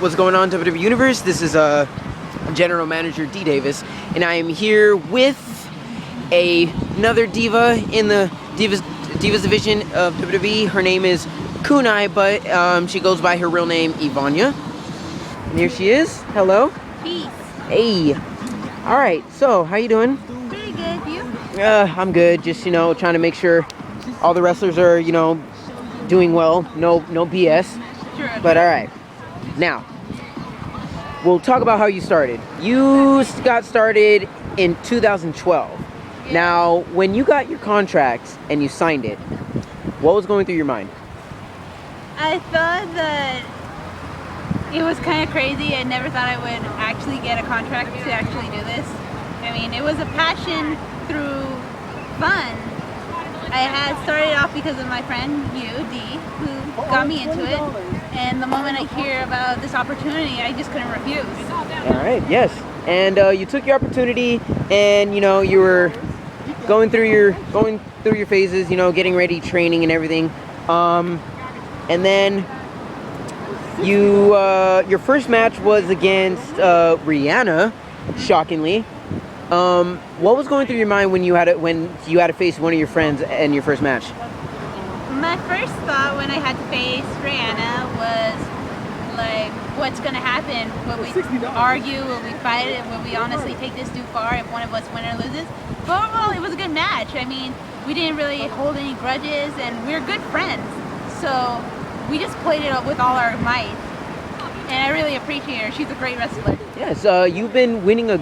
What's going on, WWE Universe? This is General Manager D Davis, and I am here with another diva in the Divas division of WWE. Her name is Kunai, but she goes by her real name, Ivania. And here she is. Hello. Peace. Hey. All right. So, how you doing? Pretty good. You? I'm good. Just trying to make sure all the wrestlers are doing well. No BS. Sure. But all right. Now, we'll talk about how you started. You got started in 2012. Yeah. Now, when you got your contract and you signed it, what was going through your mind? I thought that it was kind of crazy. I never thought I would actually get a contract to actually do this. I mean, it was a passion through fun. I had started off because of my friend, D, who got me into it. And the moment I hear about this opportunity, I just couldn't refuse. All right, yes. And you took your opportunity, and you were going through your phases, getting ready, training, and everything. And then your first match was against Rihanna, shockingly. What was going through your mind when you had to face one of your friends in your first match? My first thought when I had to face Rihanna was like, what's gonna happen? Will we argue? Will we fight it? Will we honestly take this too far if one of us wins or loses? But overall, it was a good match. I mean, we didn't really hold any grudges, and we're good friends. So we just played it with all our might. And I really appreciate her. She's a great wrestler. Yes, you were winning a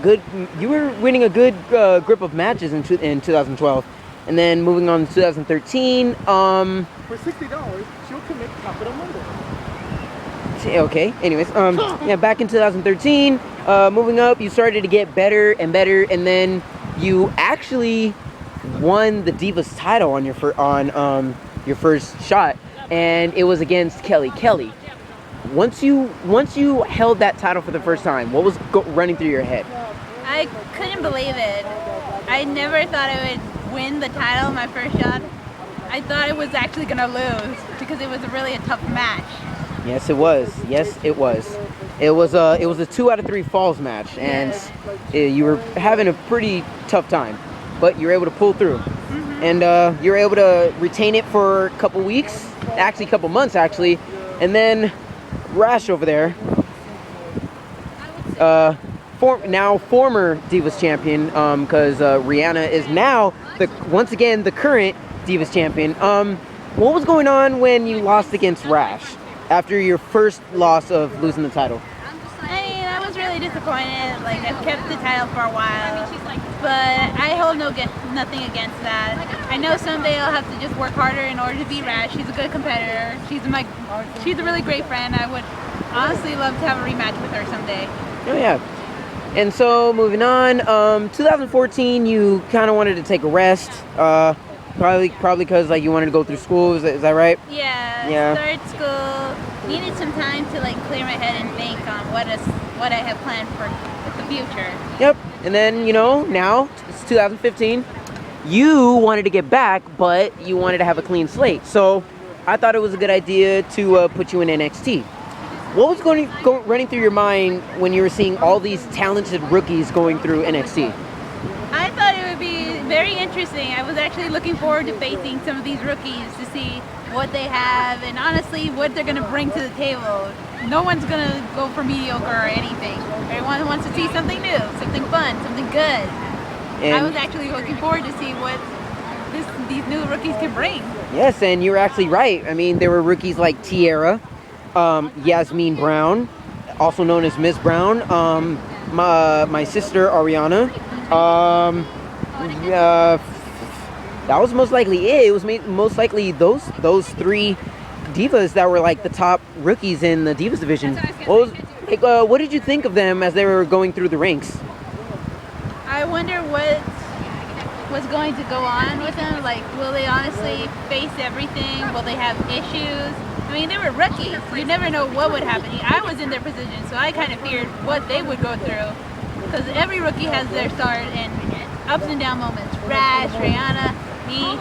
good grip of matches in 2012. And then moving on to 2013, For $60, she'll commit Capital Monday. Okay, anyways, yeah, back in 2013, moving up, you started to get better and better, and then you actually won the Divas title on your first shot, and it was against Kelly Kelly. Once you held that title for the first time, what was running through your head? I couldn't believe it. I never thought I would win the title my first shot. I thought I was actually gonna lose because it was really a tough match. Yes, it was. Yes, it was. It was a 2 out of 3 falls match, and you were having a pretty tough time, but you were able to pull through, and you were able to retain it for a couple weeks, actually a couple months actually, and then Rash over there, former Divas champion, because Rihanna is now once again the current Divas champion. What was going on when you lost against Rash after your first loss of losing the title? I mean, I was really disappointed. Like, I've kept the title for a while, but I hold nothing against that. I know someday I'll have to just work harder in order to beat Rash. She's a good competitor. She's a really great friend. I would honestly love to have a rematch with her someday. Oh yeah. And so moving on, 2014, you kind of wanted to take a rest. Probably because you wanted to go through school. Is that right? Yeah. Started school. Needed some time to clear my head and think on what I have planned for the future. Yep. And then now it's 2015. You wanted to get back, but you wanted to have a clean slate. So I thought it was a good idea to put you in NXT. What was running through your mind when you were seeing all these talented rookies going through NXT? I thought it would be very interesting. I was actually looking forward to facing some of these rookies to see what they have and honestly what they're going to bring to the table. No one's going to go for mediocre or anything. Everyone wants to see something new, something fun, something good. And I was actually looking forward to see what these new rookies can bring. Yes, and you were actually right. I mean, there were rookies like Tiara, Yasmin Brown, also known as Miss Brown, my sister Ariana. That was most likely it. It was most likely those 3 divas that were the top rookies in the Divas division. What did you think of them as they were going through the ranks? I wonder what was going to go on with them. Will they honestly face everything? Will they have issues? I mean, they were rookies. You never know what would happen. I was in their position, so I kind of feared what they would go through. Because every rookie has their start and ups and down moments. Rash, Rihanna, me.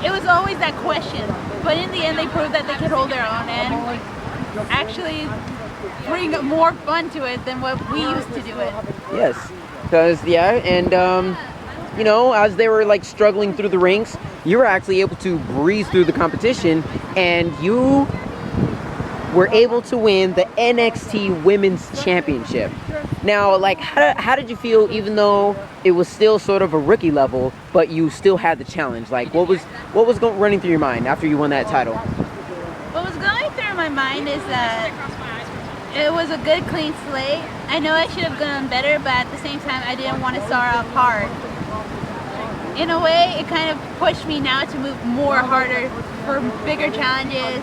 it was always that question. But in the end, they proved that they could hold their own and actually bring more fun to it than what we used to do it. Yes, because and you know, as they were like struggling through the ranks, you were actually able to breeze through the competition, and you were able to win the NXT Women's Championship. Now, like, how did you feel, even though it was still sort of a rookie level, but you still had the challenge? Like, what was running through your mind after you won that title? What was going through my mind is that it was a good, clean slate. I know I should have done better, but at the same time, I didn't want to start off hard. In a way, it kind of pushed me now to move more harder for bigger challenges.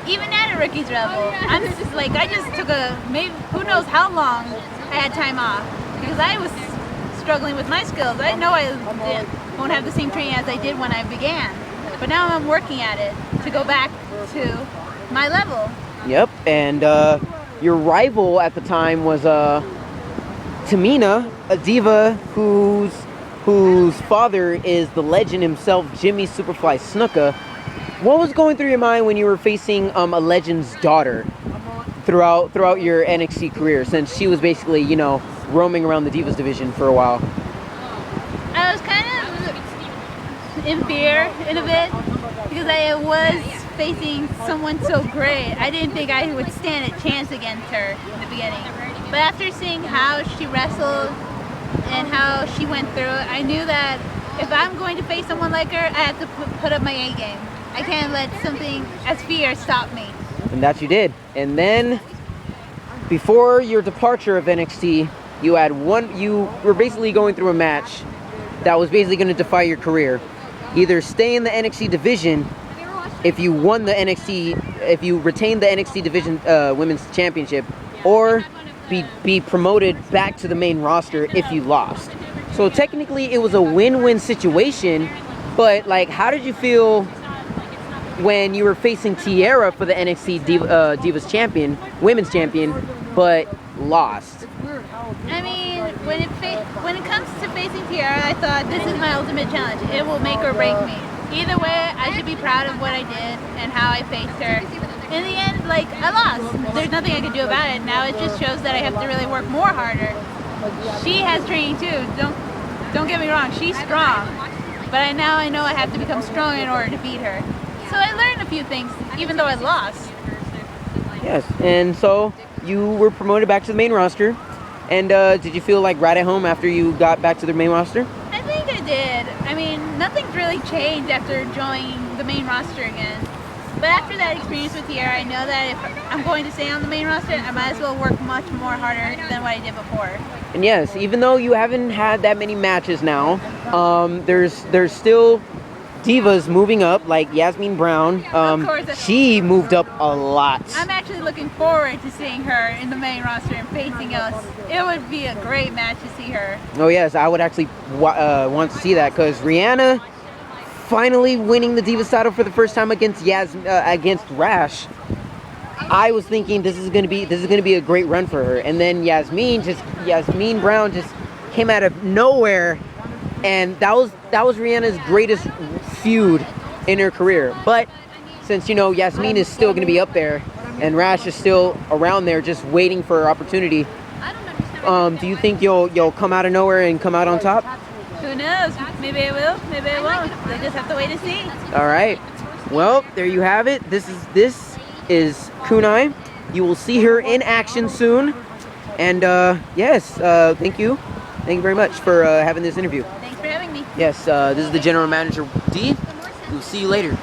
Even at a rookie's level, I just took maybe who knows how long I had time off because I was struggling with my skills. I know I won't have the same training as I did when I began, but now I'm working at it to go back to my level. Yep, and your rival at the time was Tamina, a diva whose father is the legend himself, Jimmy Superfly Snuka. What was going through your mind when you were facing a legend's daughter throughout your NXT career, since she was basically, you know, roaming around the Divas division for a while? I was kind of in fear in a bit because I was facing someone so great. I didn't think I would stand a chance against her in the beginning. But after seeing how she wrestled and how she went through it, I knew that if I'm going to face someone like her, I have to put up my A game. I can't let something as fear stop me. And that you did. And then, before your departure of NXT, you were basically going through a match that was basically going to defy your career. Either stay in the NXT division if you retained the NXT division women's championship, or be promoted back to the main roster if you lost. So technically it was a win-win situation, but like, how did you feel when you were facing Tiara for the NXT Divas champion, women's champion, but lost? I mean, when it comes to facing Tiara, I thought this is my ultimate challenge. It will make or break me. Either way, I should be proud of what I did and how I faced her. In the end, like, I lost. There's nothing I can do about it. Now it just shows that I have to really work more harder. She has training too. Don't get me wrong. She's strong, but now I know I have to become strong in order to beat her. So I learned a few things, even though I lost. Yes, and so you were promoted back to the main roster. And did you feel like right at home after you got back to the main roster? I think I did. I mean, nothing's really changed after joining the main roster again. But after that experience with Tiara, I know that if I'm going to stay on the main roster, I might as well work much more harder than what I did before. And yes, even though you haven't had that many matches now, there's still divas moving up, like Yasmin Brown. Of course. She moved up a lot. I'm actually looking forward to seeing her in the main roster and facing us. It would be a great match to see her. Oh yes, I would actually want to see that, because Rihanna finally winning the Divas title for the first time against Rash. I was thinking this is gonna be a great run for her, and then Yasmin Brown just came out of nowhere, and that was Rihanna's greatest feud in her career. But since, you know, Yasmin is still gonna be up there, and Rash is still around there just waiting for her opportunity, do you think you'll come out of nowhere and come out on top? Who knows? Maybe I will, maybe I won't. We'll just have to wait and see. All right. Well, there you have it. This is Kunai. You will see her in action soon. And yes, thank you very much for having this interview. Thanks for having me. Yes, this is the general manager, D. We'll see you later.